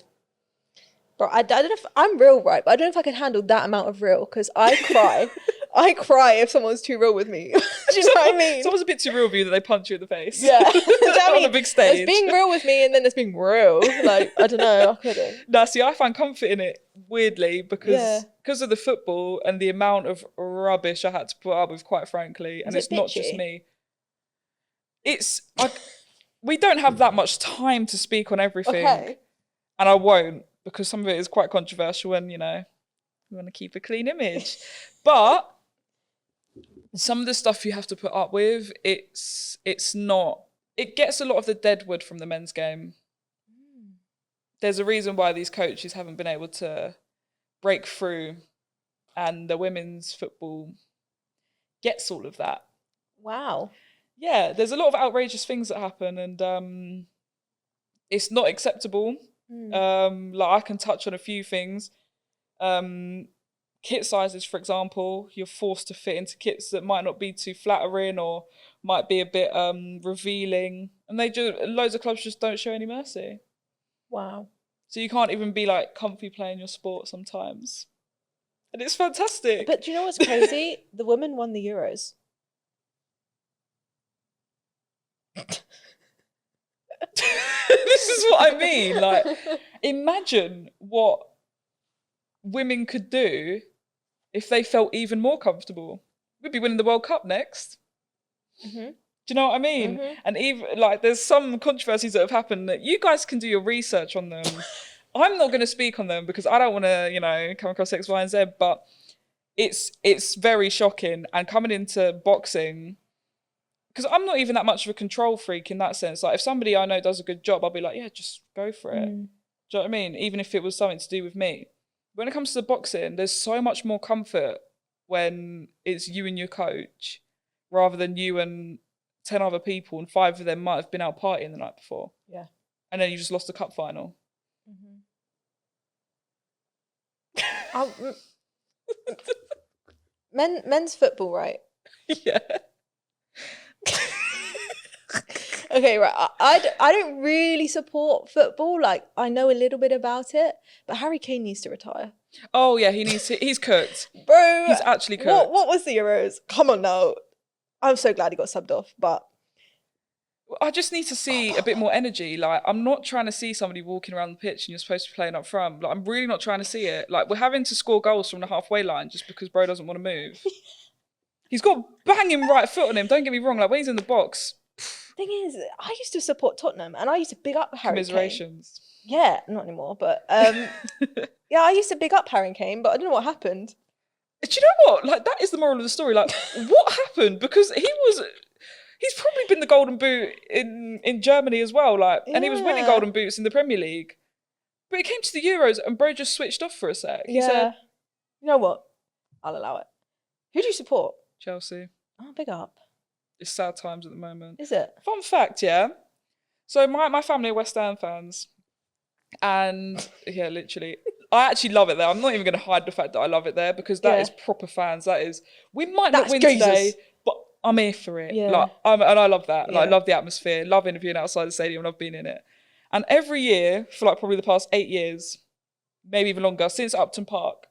Bro, I don't know if I'm real, right? But I don't know if I can handle that amount of real, because I cry. I cry if someone's too real with me. Do you know what I mean? Someone's a bit too real with you that they punch you in the face. Yeah. On a big stage. There's being real with me, and then there's being real. Like, I don't know. I couldn't. No, see, I find comfort in it, weirdly, because of the football and the amount of rubbish I had to put up with, quite frankly. And it's not just me. We don't have that much time to speak on everything. Okay. And I won't, because some of it is quite controversial and, you know, we want to keep a clean image. But some of the stuff you have to put up with, it gets a lot of the deadwood from the men's game. There's a reason why these coaches haven't been able to break through, and the women's football gets all of that. Wow. Yeah, there's a lot of outrageous things that happen, and it's not acceptable. Like, I can touch on a few things. Kit sizes, for example, you're forced to fit into kits that might not be too flattering or might be a bit revealing, and loads of clubs just don't show any mercy. Wow. So you can't even be like comfy playing your sport sometimes, and it's fantastic. But do you know what's crazy? The women won the Euros. This is what I mean. Like, imagine what women could do if they felt even more comfortable. We'd be winning the World Cup next. Mm-hmm. Do you know what I mean? Mm-hmm. And even like, there's some controversies that have happened that you guys can do your research on them. I'm not going to speak on them because I don't want to, you know, come across X, Y, and Z. But it's very shocking. And coming into boxing, because I'm not even that much of a control freak in that sense. Like, if somebody I know does a good job, I'll be like, yeah, just go for it. Do you know what I mean? Even if it was something to do with me. When it comes to the boxing, there's so much more comfort when it's you and your coach, rather than you and 10 other people, and 5 of them might have been out partying the night before. Yeah. And then you just lost the cup final. Men's football, right? Yeah. Okay, right. I don't really support football. Like, I know a little bit about it, but Harry Kane needs to retire. Oh yeah, he's cooked. Bro, he's actually cooked. What was the Euros? Come on now. I'm so glad he got subbed off, but I just need to see a bit more energy. Like, I'm not trying to see somebody walking around the pitch and you're supposed to be playing up front. Like, I'm really not trying to see it. Like, we're having to score goals from the halfway line just because bro doesn't want to move. He's got banging right foot on him. Don't get me wrong. Like, when he's in the box. Thing is, I used to support Tottenham and I used to big up Harry Commiserations. Kane. Yeah, not anymore, but yeah, I used to big up Harry Kane, but I don't know what happened. Do you know what? Like, that is the moral of the story. Like, what happened? Because he's probably been the golden boot in Germany as well. Like, and he was winning golden boots in the Premier League. But it came to the Euros and bro just switched off for a sec. He said, you know what? I'll allow it. Who do you support? Chelsea. Oh, big up. It's sad times at the moment. Is it? Fun fact, yeah. So my family are West Ham fans. And yeah, literally, I actually love it there. I'm not even going to hide the fact that I love it there, because that is proper fans. That is, we might not win today, but I'm here for it. Yeah. Like, and I love that. Yeah. Like, I love the atmosphere, love interviewing outside the stadium, and I've been in it. And every year, for like probably the past 8 years, maybe even longer, since Upton Park,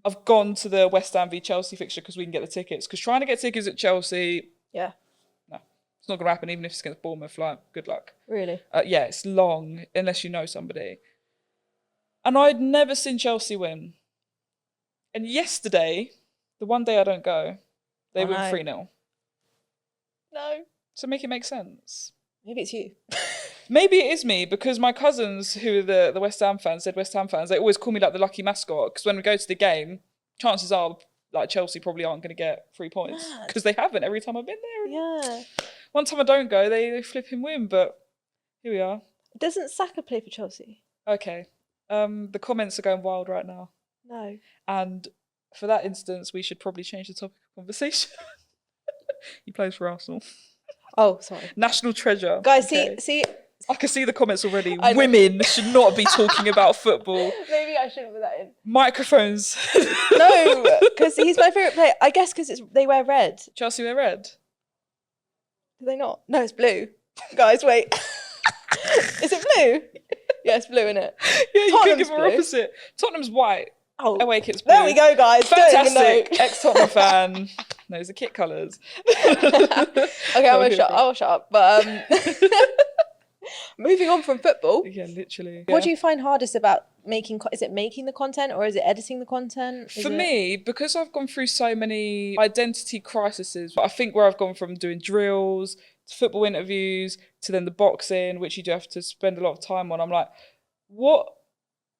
I've gone to the West Ham v Chelsea fixture because we can get the tickets. Because trying to get tickets at Chelsea, Yeah. no, it's not going to happen, even if it's against Bournemouth. Like, good luck. Really? Yeah, it's long, unless you know somebody. And I'd never seen Chelsea win. And yesterday, the one day I don't go, they win 3-0. No. So make it make sense. Maybe it's you. Maybe it is me, because my cousins, who are the West Ham fans, they always call me like the lucky mascot, because when we go to the game, chances are like Chelsea probably aren't going to get 3 points, because they haven't every time I've been there. Yeah. One time I don't go, they flip and win, but here we are. Doesn't Saka play for Chelsea? Okay. The comments are going wild right now. No. And for that instance, we should probably change the topic of conversation. He plays for Arsenal. Oh, sorry. National treasure. Guys, okay. see. I can see the comments already. Women should not be talking about football. Maybe I shouldn't put that in. Microphones. No, because he's my favourite player. I guess because they wear red. Chelsea wear red. Do they not? No, it's blue. Guys, wait. Is it blue? Yeah, it's blue, isn't it? Yeah, you could give blue. her opposite. Tottenham's white. Oh, away kit's blue. There we go, guys. Fantastic. Ex-Tottenham fan. Knows the kit colours. Okay, I'll shut up. But moving on from football. Yeah, literally. What do you find hardest about making? Is it making the content or is it editing the content? For me, because I've gone through so many identity crises, I think where I've gone from doing drills to football interviews to then the boxing, which you do have to spend a lot of time on. I'm like, what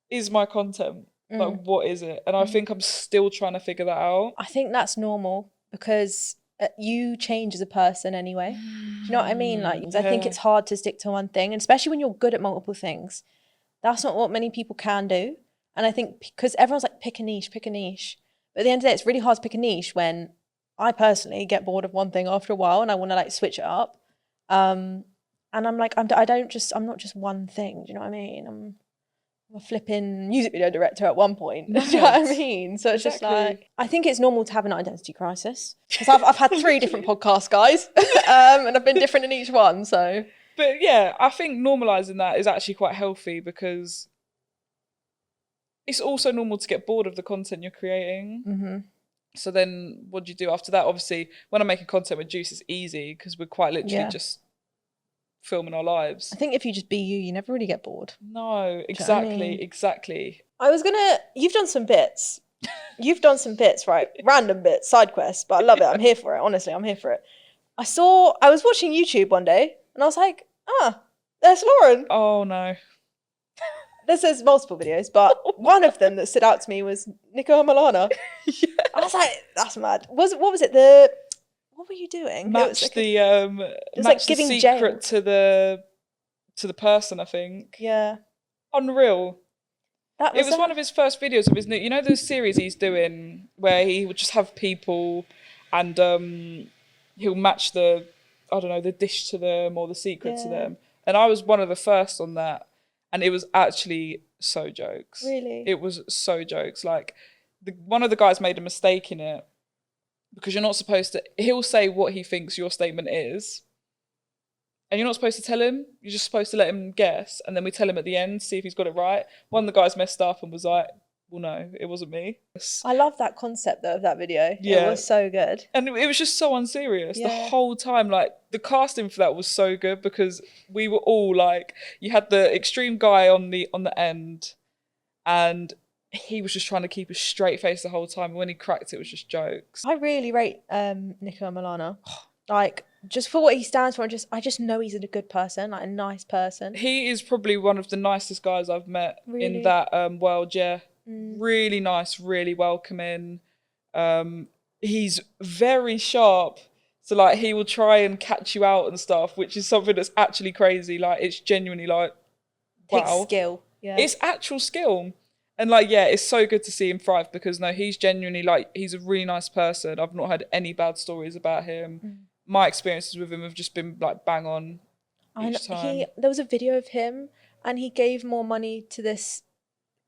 is my content? Like, what is it? And I think I'm still trying to figure that out. I think that's normal because you change as a person anyway. Do you know what I mean? Like, I think it's hard to stick to one thing, and especially when you're good at multiple things. That's not what many people can do. And I think because everyone's like, pick a niche. But at the end of the day, it's really hard to pick a niche when I personally get bored of one thing after a while and I want to like switch it up. And I'm like, I'm not just one thing. Do you know what I mean? I'm a flipping music video director at one point. Do you know what I mean? So it's just like, I think it's normal to have an identity crisis because I've had 3 different podcasts, guys, and I've been different in each one. So, but yeah, I think normalizing that is actually quite healthy because it's also normal to get bored of the content you're creating. Mm-hmm. So then what do you do after that? Obviously, when I'm making content with Juice, it's easy because we're quite literally just filming our lives. I think if you just be you never really get bored. No, exactly, exactly. You've done some bits. Right? Random bits, side quests, but I love it. I'm here for it. Honestly, I'm here for it. I was watching YouTube one day and I was like, there's Lauren. Oh no. There's multiple videos, but one of them that stood out to me was Niko and Omilana. Yeah. I was like, that's mad. What was it? What were you doing? Match it was like giving secret to the person, I think. Yeah. Unreal. It was one of his first videos of his new, you know, the series he's doing where he would just have people and he'll match the dish to them or the secret to them. And I was one of the first on that. And it was actually so jokes. Really? It was so jokes. Like, one of the guys made a mistake in it because you're not supposed to... He'll say what he thinks your statement is. And you're not supposed to tell him. You're just supposed to let him guess. And then we tell him at the end, see if he's got it right. One of the guys messed up and was like, well, no, it wasn't me. I love that concept, though, of that video. Yeah. It was so good. And it was just so unserious the whole time. Like, the casting for that was so good because we were all like, you had the extreme guy on the end and he was just trying to keep a straight face the whole time. And when he cracked, it was just jokes. I really rate Niko and Milana. Like, just for what he stands for, and I just know he's a good person, like a nice person. He is probably one of the nicest guys I've met in that world, yeah. Really nice, really welcoming. He's very sharp. So like he will try and catch you out and stuff, which is something that's actually crazy. Like it's genuinely like, wow. Takes skill. Yeah. It's actual skill. And like, yeah, it's so good to see him thrive because no, he's genuinely like, he's a really nice person. I've not had any bad stories about him. My experiences with him have just been like bang on each time. There was a video of him and he gave more money to this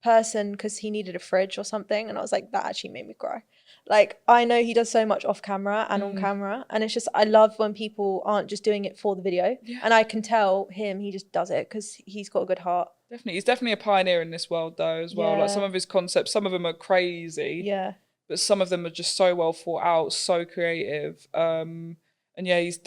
person because he needed a fridge or something, and I was like, that actually made me cry. Like, I know he does so much off camera and on camera, and it's just, I love when people aren't just doing it for the video. And I can tell he just does it because he's got a good heart. Definitely. He's definitely a pioneer in this world though as well. Like, some of his concepts, some of them are crazy. Yeah. But some of them are just so well thought out, so creative. And yeah, he's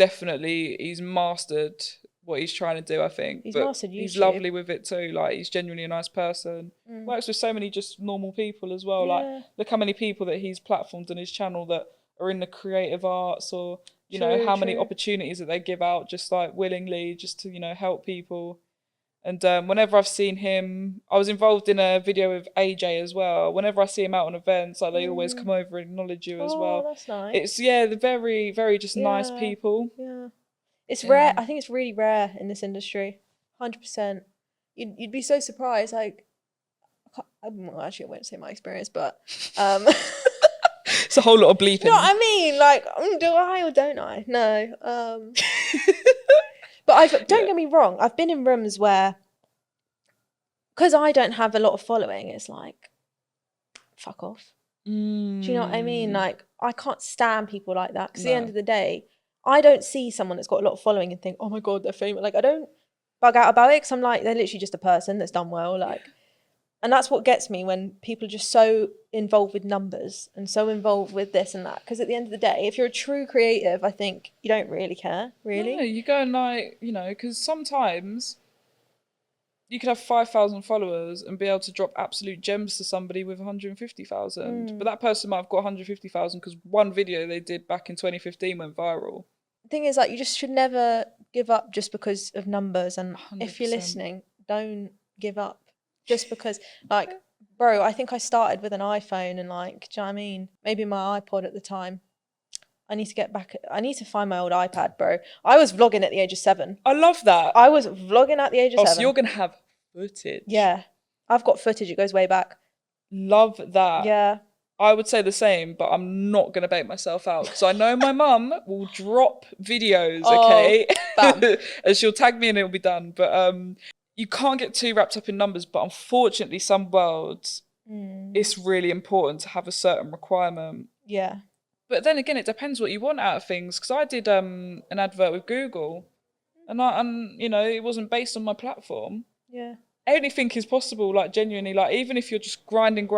mastered what he's trying to do, I think. He's mastered YouTube. He's lovely with it too. Like, he's genuinely a nice person. Works with so many just normal people as well. Like, look how many people that he's platformed on his channel that are in the creative arts, or you know, how many opportunities that they give out just like willingly, just to, you know, help people. And whenever I've seen him, I was involved in a video with AJ as well. Whenever I see him out on events, like, they always come over and acknowledge you as well. Oh, that's nice. It's, they're very, very just nice people. Yeah. It's rare. I think it's really rare in this industry. 100%. You'd be so surprised. Like, well, actually, I won't say my experience, but it's a whole lot of bleeping. You know what I mean? Like, do I or don't I? No. But don't get me wrong, I've been in rooms where, because I don't have a lot of following, it's like, fuck off. Do you know what I mean? Like, I can't stand people like that, because at the end of the day, I don't see someone that's got a lot of following and think, oh my God, they're famous. Like, I don't bug out about it, because I'm like, they're literally just a person that's done well. Like, and that's what gets me, when people are just so involved with numbers and so involved with this and that. Because at the end of the day, if you're a true creative, I think you don't really care, really. No, you go and, like, you know, because sometimes you could have 5,000 followers and be able to drop absolute gems to somebody with 150,000. But that person might have got 150,000 because one video they did back in 2015 went viral. The thing is, like, you just should never give up just because of numbers. And 100%. If you're listening, don't give up. Just because, like, bro, I think I started with an iPhone and, like, do you know what I mean? Maybe my iPod at the time. I need to find my old iPad, bro. I was vlogging at the age of 7. I love that. I was vlogging at the age of 7. So you're going to have footage. Yeah. I've got footage. It goes way back. Love that. Yeah. I would say the same, but I'm not going to bait myself out. So I know my mum will drop videos, okay? And she'll tag me and it'll be done. But you can't get too wrapped up in numbers, but unfortunately some worlds, it's really important to have a certain requirement. Yeah. But then again, it depends what you want out of things. Because I did an advert with Google, and you know, it wasn't based on my platform. Yeah. Anything is possible, like, genuinely. Like, even if you're just grinding,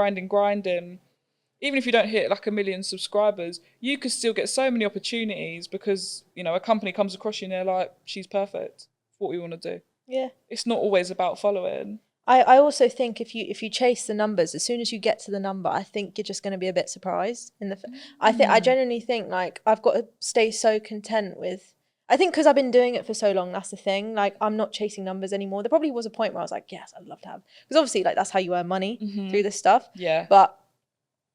even if you don't hit like 1 million subscribers, you could still get so many opportunities because, you know, a company comes across you and they're like, she's perfect for what we want to do. Yeah. It's not always about following. I also think if you chase the numbers, as soon as you get to the number, I think you're just going to be a bit surprised. I genuinely think, like, I've got to stay so content with. I think because I've been doing it for so long, that's the thing. Like, I'm not chasing numbers anymore. There probably was a point where I was like, yes, I'd love to have, because obviously, like, that's how you earn money through this stuff. Yeah. But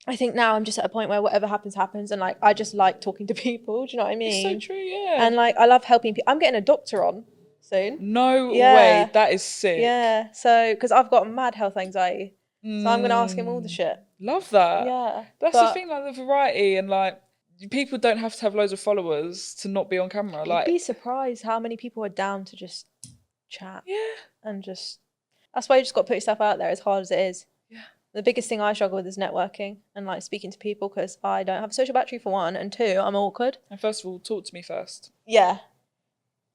I think now I'm just at a point where whatever happens, happens, and, like, I just like talking to people. Do you know what I mean? It's so true, yeah. And, like, I love helping people. I'm getting a doctor on soon. No way. That is sick. Yeah. So, because I've got mad health anxiety, so I'm going to ask him all the shit. Love that. Yeah. That's the thing, like, the variety, and, like, people don't have to have loads of followers to not be on camera. Like, you'd be surprised how many people are down to just chat. Yeah. And just, that's why you just got to put yourself out there, as hard as it is. Yeah. The biggest thing I struggle with is networking and, like, speaking to people, because I don't have a social battery, for one, and two, I'm awkward. And first of all, talk to me first. Yeah.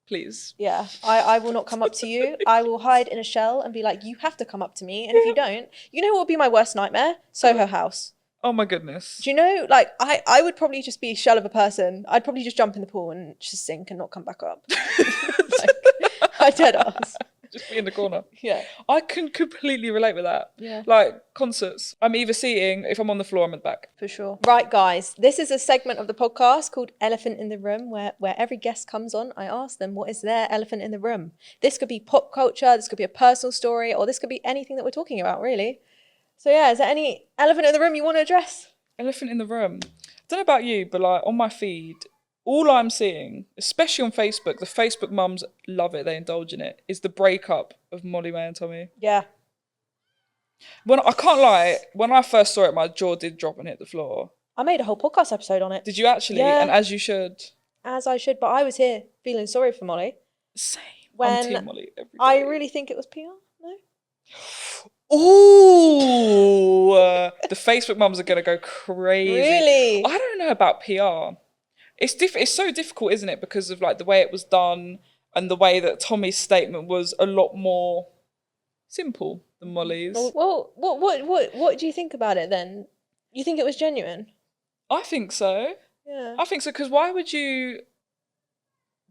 Please. Yeah. I will not come up to you. I will hide in a shell and be like, you have to come up to me. And if you don't, you know what would be my worst nightmare? Soho House. Oh my goodness. Do you know, like, I would probably just be a shell of a person. I'd probably just jump in the pool and just sink and not come back up. Like, I dead ass. Just be in the corner. Yeah. I can completely relate with that. Yeah. Like, concerts. I'm either seating, if I'm on the floor, I'm at the back. For sure. Right, guys. This is a segment of the podcast called Elephant in the Room, where every guest comes on, I ask them, what is their elephant in the room? This could be pop culture, this could be a personal story, or this could be anything that we're talking about, really. So, yeah, is there any elephant in the room you want to address? Elephant in the room. I don't know about you, but, like, on my feed, all I'm seeing, especially on Facebook, the Facebook mums love it, they indulge in it, is the breakup of Molly, May and Tommy. Yeah. I can't lie, when I first saw it, my jaw did drop and hit the floor. I made a whole podcast episode on it. Did you actually? Yeah. And as you should. As I should, but I was here feeling sorry for Molly. Same. When I'm Team Molly every day. I really think it was PR, no? Ooh, the Facebook mums are gonna go crazy. Really? I don't know about PR. It's so difficult, isn't it? Because of like the way it was done and the way that Tommy's statement was a lot more simple than Molly's. Well, what do you think about it then? You think it was genuine? I think so. Yeah. I think so, because why would you...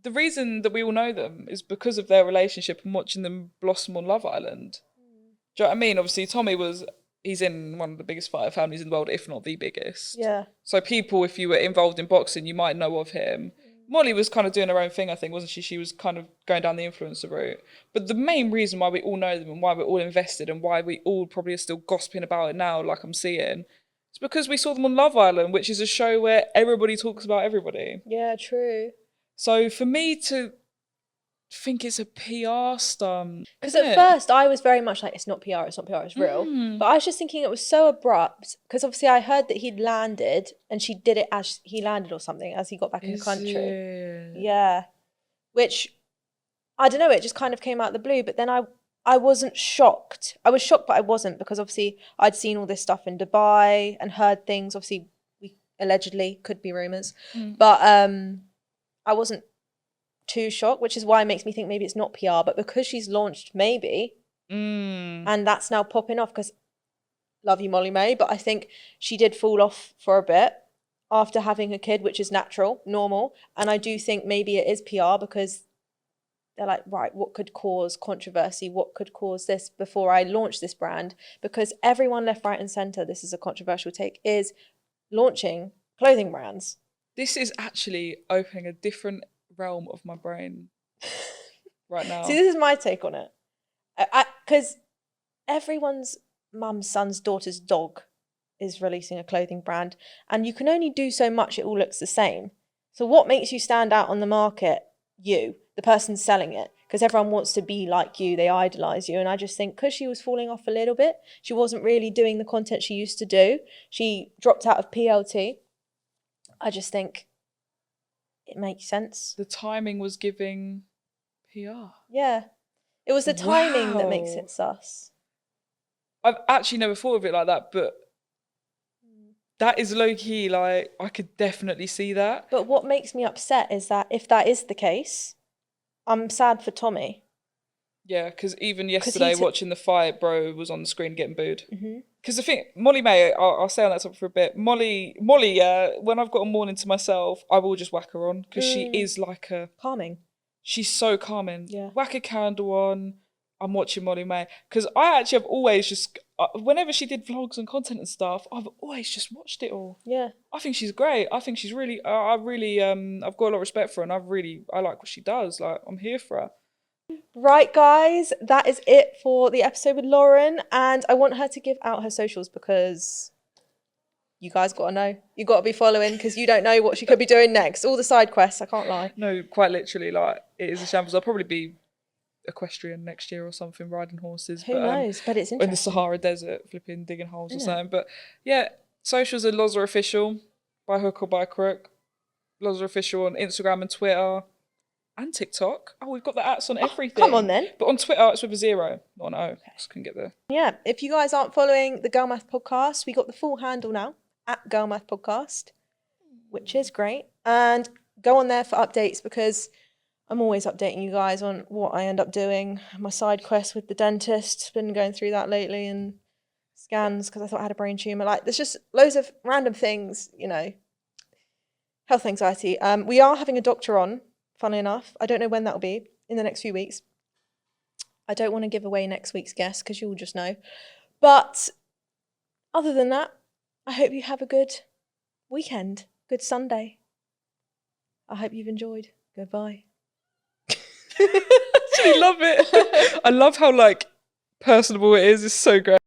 The reason that we all know them is because of their relationship and watching them blossom on Love Island. Do you know what I mean? Obviously, he's in one of the biggest fighter families in the world, if not the biggest. Yeah. So people, if you were involved in boxing, you might know of him. Molly was kind of doing her own thing, I think, wasn't she? She was kind of going down the influencer route. But the main reason why we all know them and why we're all invested and why we all probably are still gossiping about it now, like I'm seeing, it's because we saw them on Love Island, which is a show where everybody talks about everybody. Yeah, true. So for me to think it's a PR stunt. Because at first I was very much like, it's not PR, it's real. But I was just thinking it was so abrupt, because obviously I heard that he'd landed and she did it as he landed or something, as he got back in the country. Yeah. Which, I don't know, it just kind of came out of the blue. But then I wasn't shocked. I was shocked, but I wasn't, because obviously I'd seen all this stuff in Dubai and heard things. Obviously, we allegedly, could be rumours. But I wasn't too shocked, which is why it makes me think maybe it's not PR, but because she's launched, maybe, and that's now popping off, because love you, Molly May, but I think she did fall off for a bit after having a kid, which is natural, normal, and I do think maybe it is PR, because they're like, right, what could cause controversy? What could cause this before I launch this brand? Because everyone left, right and centre, this is a controversial take, is launching clothing brands. This is actually opening a different realm of my brain right now. See, this is my take on it. Because everyone's mum's, son's, daughter's dog is releasing a clothing brand, and you can only do so much. It all looks the same. So what makes you stand out on the market? You, the person selling it, because everyone wants to be like you. They idolize you. And I just think because she was falling off a little bit, she wasn't really doing the content she used to do. She dropped out of PLT. I just think it makes sense. The timing was giving PR. Yeah. It was the timing that makes it sus. I've actually never thought of it like that, but that is low-key, like, I could definitely see that. But what makes me upset is that if that is the case, I'm sad for Tommy. Yeah, because even yesterday, watching the fight, bro was on the screen getting booed. Because the thing, Molly May, I'll stay on that topic for a bit. Molly, when I've got a morning to myself, I will just whack her on, because she is like a... Calming. She's so calming. Yeah. Whack a candle on. I'm watching Molly May. Because I actually have always just... whenever she did vlogs and content and stuff, I've always just watched it all. Yeah. I think she's great. I think she's really... I've got a lot of respect for her, and I like what she does. Like, I'm here for her. Right, guys, that is it for the episode with Lauren, and I want her to give out her socials, because you guys got to know. You got to be following, because you don't know what she could be doing next. All the side quests, I can't lie. No, quite literally, like, it is a shambles. I'll probably be equestrian next year or something, riding horses. Who knows? But it's interesting. In the Sahara Desert, flipping, digging holes or something. But yeah, socials are Loza Official, by hook or by crook. Loza Official on Instagram and Twitter. And TikTok. Oh, we've got the ats on everything. Come on then. But on Twitter, it's with a 0, not an O. Okay. Just couldn't get there. Yeah, if you guys aren't following the Girl Math Podcast, we got the full handle now, at Girl Math Podcast, which is great. And go on there for updates, because I'm always updating you guys on what I end up doing. My side quest with the dentist, been going through that lately, and scans because I thought I had a brain tumour. Like, there's just loads of random things, you know. Health anxiety. We are having a doctor on. Funnily enough, I don't know when that'll be, in the next few weeks. I don't want to give away next week's guest, because you'll just know. But other than that, I hope you have a good weekend, good Sunday. I hope you've enjoyed. Goodbye. I actually love it. I love how, like, personable it is. It's so great.